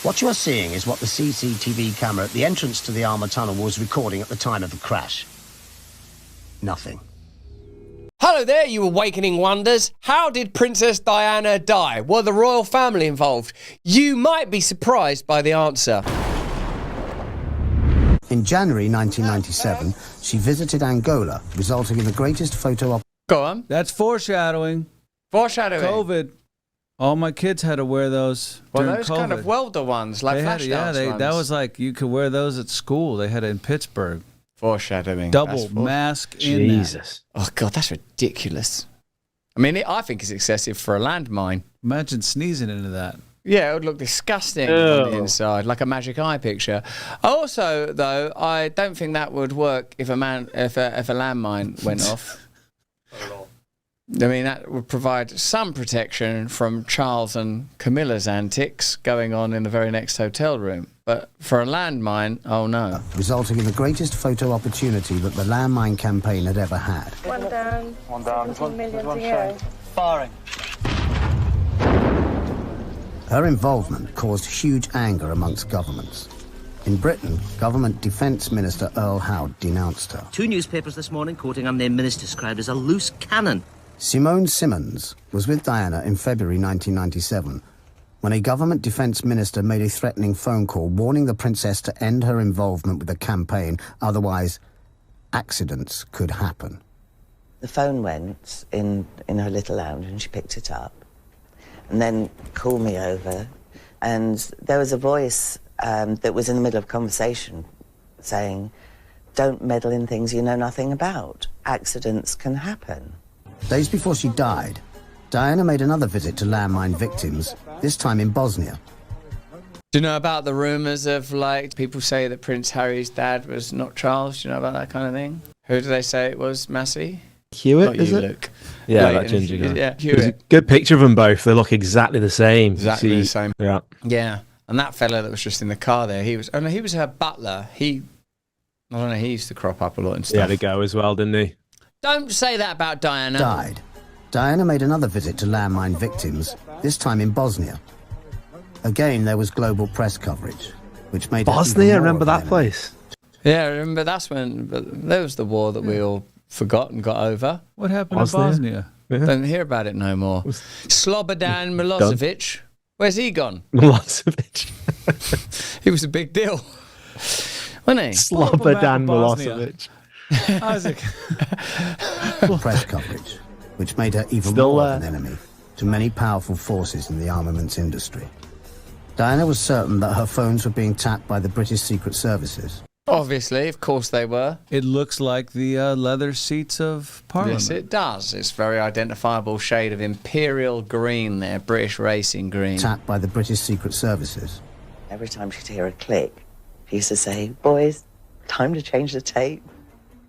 What you are seeing is what the CCTV camera at the entrance to the armour tunnel was recording at the time of the crash. Nothing. Hello there, you awakening wonders. How did Princess Diana die? Were the royal family involved? You might be surprised by the answer. In January 1997, she visited Angola, resulting in the greatest photo op... Go on. That's foreshadowing. Foreshadowing. COVID. All my kids had to wear those during those COVID. kind of welder ones, like flash dance ones. That was like, you could wear those at school. They had it in Pittsburgh. Foreshadowing. Double mask in Jesus. Oh, God, that's ridiculous. I mean, I think it's excessive for a landmine. Imagine sneezing into that. Yeah, it would look disgusting on the inside, like a magic eye picture. Also, though, I don't think that would work if a landmine went off. I mean, that would provide some protection from Charles and Camilla's antics going on in the very next hotel room. But for a landmine, oh no. Resulting in the greatest photo opportunity that the landmine campaign had ever had. One down. 17 million to go. Firing. Her involvement caused huge anger amongst governments. In Britain, Government Defence Minister Earl Howe denounced her. 2 newspapers this morning quoting unnamed minister described as a loose cannon. Simone Simmons was with Diana in February 1997 when a government defence minister made a threatening phone call warning the princess to end her involvement with the campaign, otherwise accidents could happen. The phone went in her little lounge and she picked it up and then called me over, and there was a voice that was in the middle of a conversation saying, "Don't meddle in things you know nothing about. Accidents can happen." Days before she died, Diana made another visit to landmine victims, this time in Bosnia. Do you know about the rumours of, like, people say that Prince Harry's dad was not Charles? Do you know about that kind of thing? Who do they say it was, Massey? Hewitt, not is you, it? Luke. Yeah, that ginger guy. Yeah, There's a Hewitt. good picture of them both. They look exactly the same. Exactly the same. Yeah. Yeah. And that fella that was just in the car there, he was her butler. I don't know, he used to crop up a lot and stuff. He had to go as well, didn't he? Don't say that about Diana. Died. Diana made another visit to landmine victims, this time in Bosnia. Again, there was global press coverage, which made Bosnia, remember that place? Yeah, I remember there was the war that we all forgot and got over. What happened in Bosnia? Yeah. Don't hear about it no more. Slobodan Milosevic. Where's he gone? Milosevic. He was a big deal, wasn't he? Slobodan Milosevic. Isaac. Press coverage, which made her even Still more of an enemy to many powerful forces in the armaments industry. Diana was certain that her phones were being tapped by the British Secret Services. Obviously, of course they were. It looks like the leather seats of Parliament. Yes, it does. It's a very identifiable shade of imperial green there, British racing green. Tapped by the British Secret Services. Every time she'd hear a click, she used to say, "Boys, time to change the tape."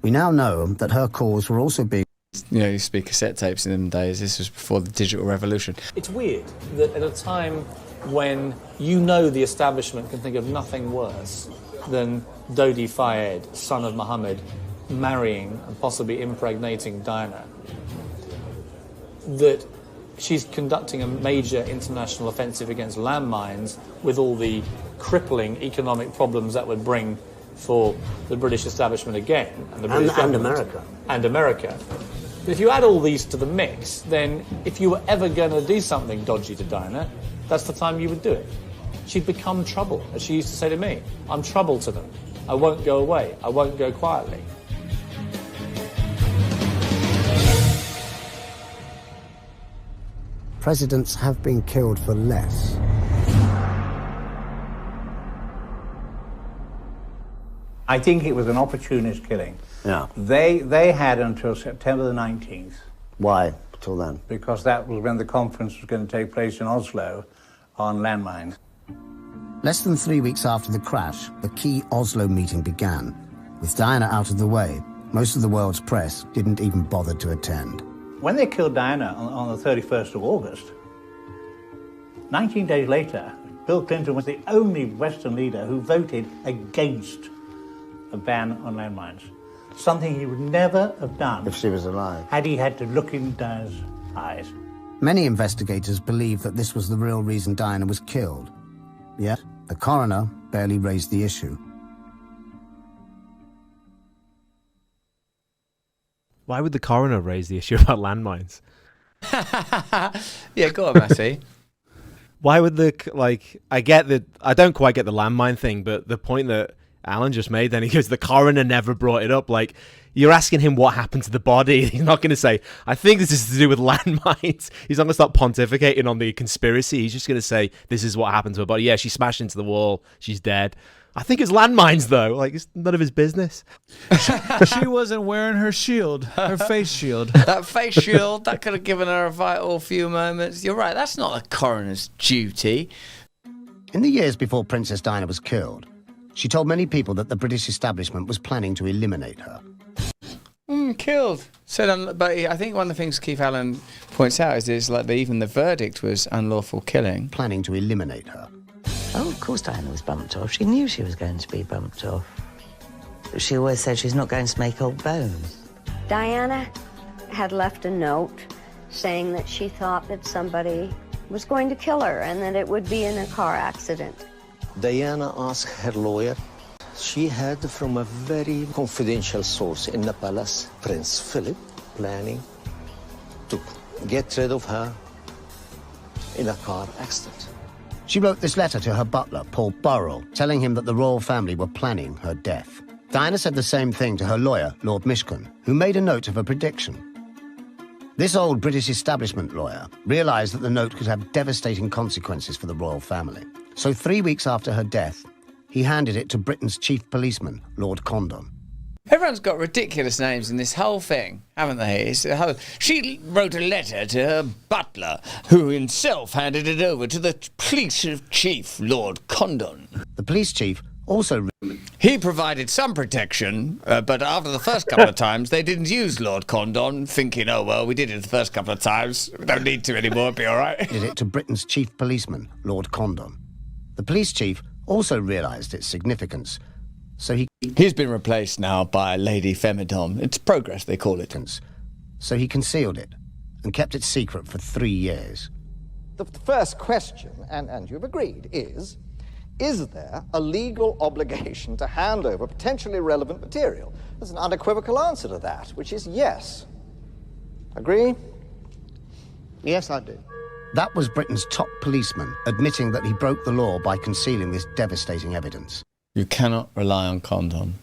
We now know that her calls were also being... You know, you speak cassette tapes in them days. This was before the digital revolution. It's weird that at a time when you know the establishment can think of nothing worse than Dodi Fayed, son of Mohammed, marrying and possibly impregnating Diana, that she's conducting a major international offensive against landmines with all the crippling economic problems that would bring for the British establishment again, and the British government, America. And America. But if you add all these to the mix, then if you were ever going to do something dodgy to Diana, that's the time you would do it. She'd become trouble, as she used to say to me. "I'm trouble to them. I won't go away. I won't go quietly." Presidents have been killed for less. I think it was an opportunist killing. Yeah. They had until September the 19th. Why till then? Because that was when the conference was going to take place in Oslo on landmines. Less than 3 weeks after the crash, the key Oslo meeting began. With Diana out of the way, most of the world's press didn't even bother to attend. When they killed Diana on the 31st of August, 19 days later, Bill Clinton was the only Western leader who voted against a ban on landmines. Something he would never have done If she was alive. had he had to look in Diana's eyes. Many investigators believe that this was the real reason Diana was killed. Yet, The coroner barely raised the issue. Why would the coroner raise the issue about landmines? Yeah, go on, Matty. Why would I don't quite get the landmine thing, but the point that Alan just made, then he goes, the coroner never brought it up. Like, you're asking him what happened to the body. He's not going to say, I think this is to do with landmines. He's not going to start pontificating on the conspiracy. He's just going to say, this is what happened to her body. Yeah, she smashed into the wall. She's dead. I think it's landmines, though. Like, it's none of his business. She wasn't wearing her shield, her face shield. That face shield, that could have given her a vital few moments. You're right, that's not a coroner's duty. In the years before Princess Diana was killed, she told many people that the British establishment was planning to eliminate her. Killed. But I think one of the things Keith Allen points out is like even the verdict was unlawful killing. Planning to eliminate her. Oh, of course Diana was bumped off. She knew she was going to be bumped off. She always said she's not going to make old bones. Diana had left a note saying that she thought that somebody was going to kill her and that it would be in a car accident. Diana asked her lawyer. She heard from a very confidential source in the palace, Prince Philip, planning to get rid of her in a car accident. She wrote this letter to her butler, Paul Burrell, telling him that the royal family were planning her death. Diana said the same thing to her lawyer, Lord Mishcon, who made a note of a prediction. This old British establishment lawyer realised that the note could have devastating consequences for the royal family. So 3 weeks after her death, he handed it to Britain's chief policeman, Lord Condon. Everyone's got ridiculous names in this whole thing, haven't they? She wrote a letter to her butler, who himself handed it over to the police chief, Lord Condon. The police chief also... He provided some protection, but after the first couple of times, they didn't use Lord Condon, thinking, oh, well, we did it the first couple of times. We don't need to anymore, it'll be all right. Did it to Britain's chief policeman, Lord Condon. The police chief also realised its significance, so he's been replaced now by Lady Femidom. It's progress, they call it. So he concealed it and kept it secret for 3 years. The first question, and you've agreed, is there a legal obligation to hand over potentially relevant material? There's an unequivocal answer to that, which is yes. Agree? Yes, I do. That was Britain's top policeman admitting that he broke the law by concealing this devastating evidence. You cannot rely on Condon.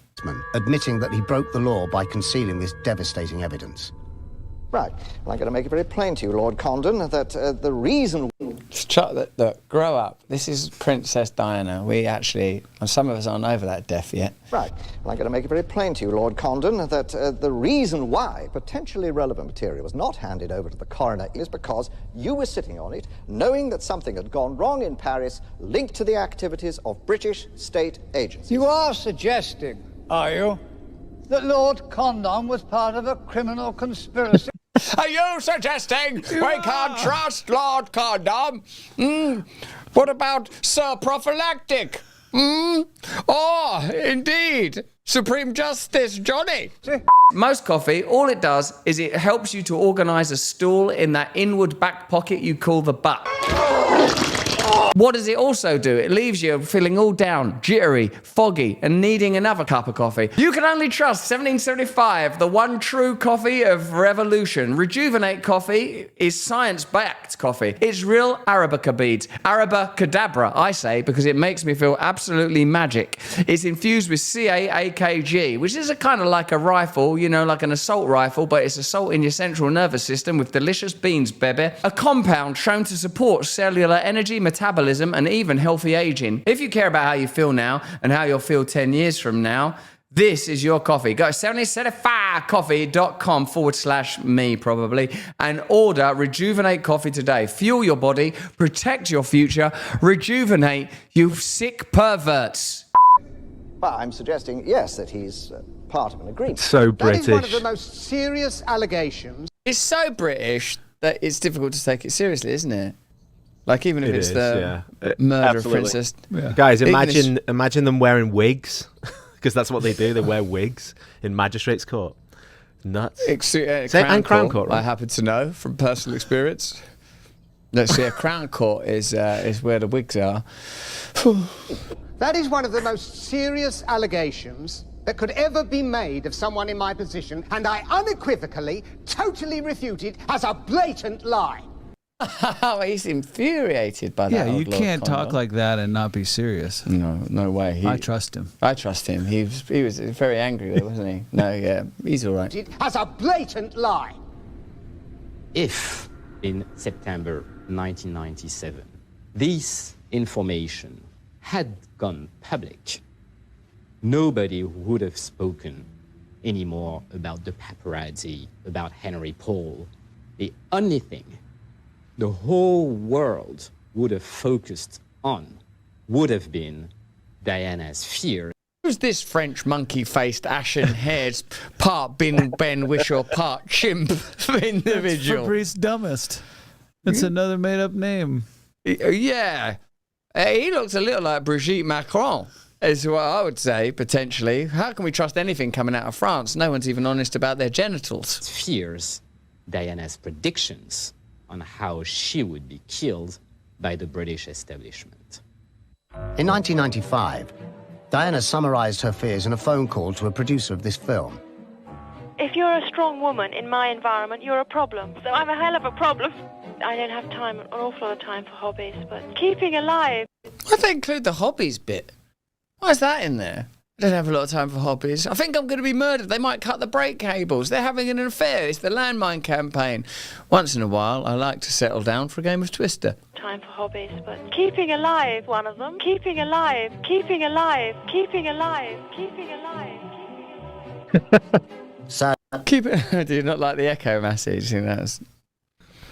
Admitting that he broke the law by concealing this devastating evidence. Right. Well, I'm going to make it very plain to you, Lord Condon, that the reason... Look, grow up. This is Princess Diana. We actually... some of us aren't over that death yet. Right. Well, I'm going to make it very plain to you, Lord Condon, that the reason why potentially relevant material was not handed over to the coroner is because you were sitting on it, knowing that something had gone wrong in Paris linked to the activities of British state agencies. You are suggesting, are you, that Lord Condon was part of a criminal conspiracy? Are you suggesting we can't trust Lord Condon? What about Sir Prophylactic? Oh, indeed. Supreme Justice Johnny. Most coffee, all it does is it helps you to organise a stool in that inward back pocket you call the butt. What does it also do? It leaves you feeling all down, jittery, foggy, and needing another cup of coffee. You can only trust 1775, the one true coffee of revolution. Rejuvenate coffee is science-backed coffee. It's real Arabica beads. Arabacadabra, I say, because it makes me feel absolutely magic. It's infused with CAAKG, which is a kind of like a rifle, you know, like an assault rifle, but it's assault in your central nervous system with delicious beans, baby. A compound shown to support cellular energy, metabolism, and even healthy aging. If you care about how you feel now and how you'll feel 10 years from now, this is your coffee. Go to 7075coffee.com/me probably and order Rejuvenate coffee today. Fuel your body, protect your future, rejuvenate, you sick perverts. Well, I'm suggesting, yes, that he's part of an agreement. So British. That is one of the most serious allegations. It's so British that it's difficult to take it seriously, isn't it? Like, even if it's the murder of Princess. Yeah. Guys, imagine them wearing wigs, because that's what they do. They wear wigs in magistrates' court. Nuts. And Crown Court, right? I happen to know from personal experience. Let's see, a crown court is where the wigs are. That is one of the most serious allegations that could ever be made of someone in my position, and I unequivocally, totally refute it as a blatant lie. He's infuriated by that. Yeah, old you Lord can't Condon. talk like that and not be serious. No way. I trust him. I trust him. He was very angry though, wasn't he? No, yeah, he's all right. As a blatant lie. If in September 1997 this information had gone public, nobody would have spoken anymore about the paparazzi, about Henry Paul. The only thing the whole world would have focused on would have been Diana's fear. Who's this French monkey-faced, ashen-haired, part Ben Wishaw, part chimp individual? That's Fabrice Dumbest. That's another made-up name. Yeah. He looks a little like Brigitte Macron, is what I would say, potentially. How can we trust anything coming out of France? No one's even honest about their genitals. Fears Diana's predictions on how she would be killed by the British establishment. In 1995, Diana summarized her fears in a phone call to a producer of this film. If you're a strong woman in my environment, you're a problem. So I'm a hell of a problem. I don't have time, an awful lot of time for hobbies, but keeping alive. Why'd they include the hobbies bit? Why is that in there? I don't have a lot of time for hobbies. I think I'm going to be murdered. They might cut the brake cables. They're having an affair. It's the landmine campaign. Once in a while, I like to settle down for a game of Twister. Time for hobbies, but keeping alive, one of them. Keeping alive, keeping alive, keeping alive, keeping alive, keeping alive. So, keep it. Do you not like the echo message? You think that's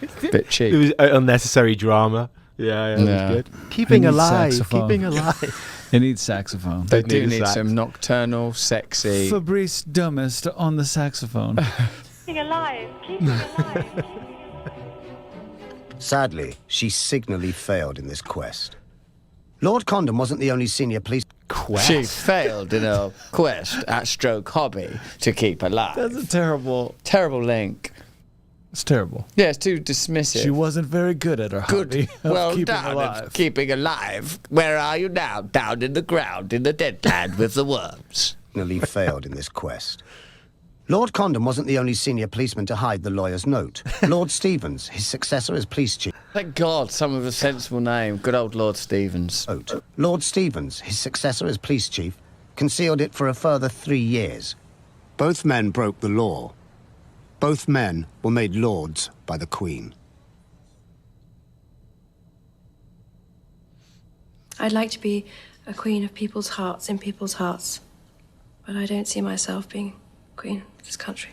a bit cheap. It was unnecessary drama. Yeah, it was good. Keeping alive, keeping alive. It needs saxophone. They do need some nocturnal, sexy... Fabrice Dumbest on the saxophone. Keeping alive, keeping alive. Sadly, she signally failed in this quest. Lord Condon wasn't the only senior police... Quest? She failed in her quest at stroke hobby to keep alive. That's a terrible link. It's terrible. Yeah, it's too dismissive. She wasn't very good at her hobby of well keeping done alive. Keeping alive. Where are you now? Down in the ground, in the dead land with the worms. Signally failed in this quest. Lord Condon wasn't the only senior policeman to hide the lawyer's note. Lord Stevens, his successor as police chief... Thank God, some of a sensible name. Good old Lord Stevens. Lord Stevens, his successor as police chief, concealed it for a further 3 years. Both men broke the law. Both men were made lords by the Queen. I'd like to be a queen of people's hearts, in people's hearts. But I don't see myself being queen of this country.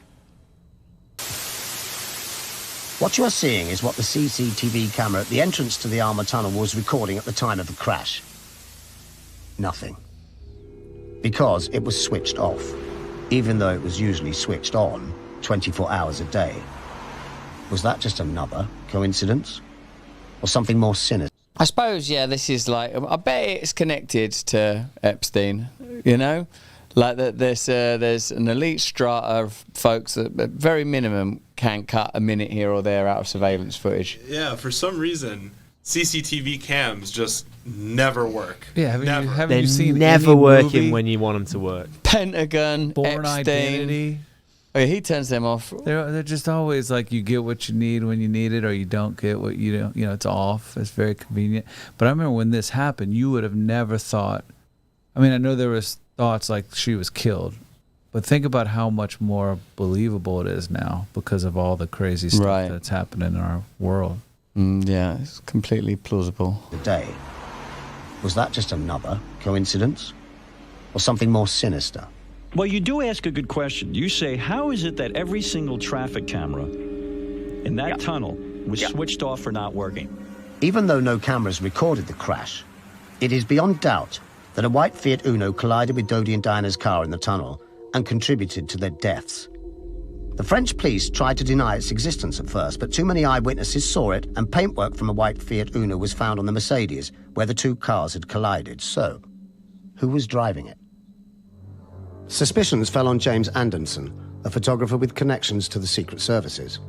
What you are seeing is what the CCTV camera at the entrance to the Armour Tunnel was recording at the time of the crash. Nothing. Because it was switched off, even though it was usually switched on 24 hours a day. Was that just another coincidence? Or something more sinister? I suppose, yeah, this is like... I bet it's connected to Epstein, you know? Like that there's an elite strata of folks that at very minimum can cut a minute here or there out of surveillance footage. Yeah, for some reason, CCTV cams just never work. Yeah, haven't you seen never any working movie? when you want them to work. Pentagon, Born Epstein. Identity. Oh, yeah, he turns them off. They're just always like, you get what you need when you need it, or you don't get what you don't. You know, it's off. It's very convenient. But I remember when this happened, you would have never thought. I mean, I know there was thoughts like she was killed, but think about how much more believable it is now because of all the crazy stuff that's happening in our world. Yeah, it's completely plausible. The day. Was that just another coincidence? Or something more sinister? Well, you do ask a good question. You say, how is it that every single traffic camera in that tunnel was switched off or not working? Even though no cameras recorded the crash, it is beyond doubt that a white Fiat Uno collided with Dodi and Diana's car in the tunnel and contributed to their deaths. The French police tried to deny its existence at first, but too many eyewitnesses saw it, and paintwork from a white Fiat Uno was found on the Mercedes, where the two cars had collided. So, who was driving it? Suspicions fell on James Anderson, a photographer with connections to the Secret Services.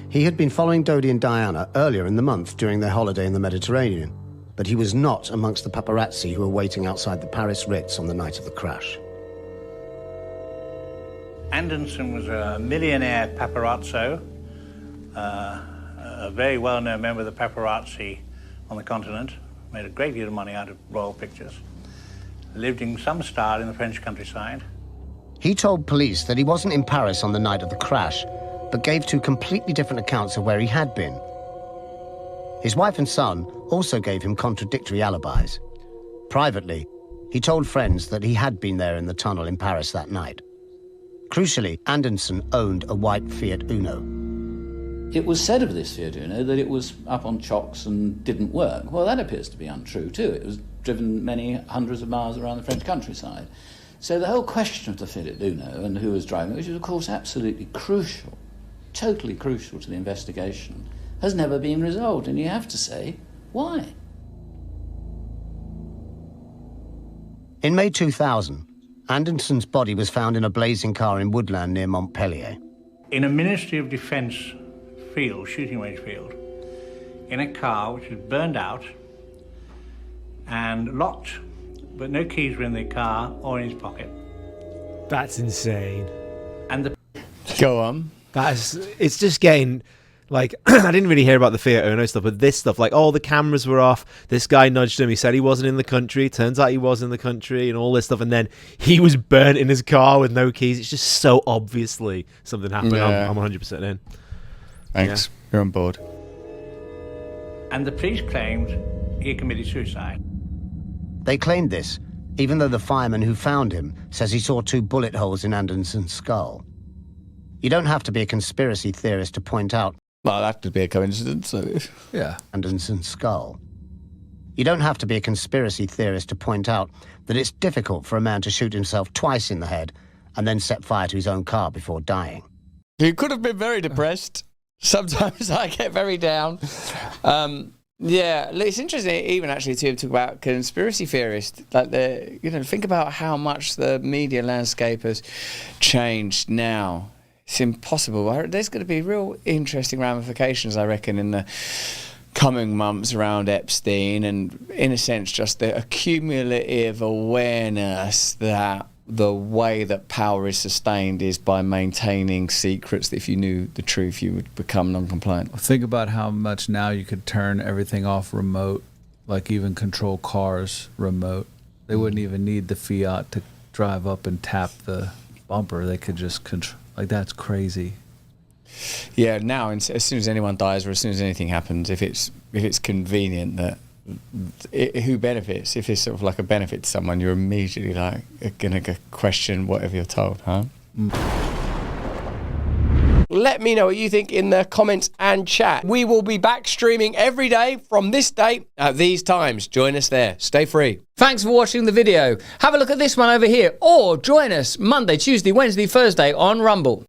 He had been following Dodi and Diana earlier in the month during their holiday in the Mediterranean, but he was not amongst the paparazzi who were waiting outside the Paris Ritz on the night of the crash. Anderson was a millionaire paparazzo, a very well-known member of the paparazzi on the continent, made a great deal of money out of royal pictures, lived in some style in the French countryside. He told police that he wasn't in Paris on the night of the crash, but gave two completely different accounts of where he had been. His wife and son also gave him contradictory alibis. Privately, he told friends that he had been there in the tunnel in Paris that night. Crucially, Anderson owned a white Fiat Uno. It was said of this Fiat Uno that it was up on chocks and didn't work. Well, that appears to be untrue too. It was driven many hundreds of miles around the French countryside. So the whole question of the Fiat Uno and who was driving it, which is of course absolutely crucial, totally crucial to the investigation, has never been resolved. And you have to say, why? In May 2000, Anderson's body was found in a blazing car in woodland near Montpellier. In a Ministry of Defence field, shooting range field, in a car which was burned out and locked, but no keys were in the car or in his pocket. That's insane. And the... Go on. It's just getting... Like, I didn't really hear about the Fiat Uno stuff, but this stuff, like, oh, the cameras were off, this guy nudged him, he said he wasn't in the country, turns out he was in the country, and all this stuff, and then he was burnt in his car with no keys. It's just so obviously something happened. Yeah. I'm 100% in. Thanks. Yeah. You're on board. And the police claimed he committed suicide. They claimed this, even though the fireman who found him says he saw 2 bullet holes in Anderson's skull. You don't have to be a conspiracy theorist to point out... Well, that could be a coincidence. So. Yeah. Anderson's skull. You don't have to be a conspiracy theorist to point out that it's difficult for a man to shoot himself twice in the head and then set fire to his own car before dying. He could have been very depressed. Sometimes I get very down. Yeah, it's interesting even actually to talk about conspiracy theorists. Like think about how much the media landscape has changed now. It's impossible. There's going to be real interesting ramifications, I reckon, in the coming months around Epstein, and in a sense just the accumulative awareness that the way that power is sustained is by maintaining secrets, that if you knew the truth you would become non-compliant. Think about how much now you could turn everything off remote, like even control cars remote. They wouldn't even need the Fiat to drive up and tap the bumper. They could just control. Like, that's crazy. Yeah, now as soon as anyone dies or as soon as anything happens, if it's convenient, that who benefits? If it's sort of like a benefit to someone, you're immediately like gonna question whatever you're told, huh? Let me know what you think in the comments and chat. We will be back streaming every day from this date at these times. Join us there. Stay free. Thanks for watching the video. Have a look at this one over here, or join us Monday, Tuesday, Wednesday, Thursday on Rumble.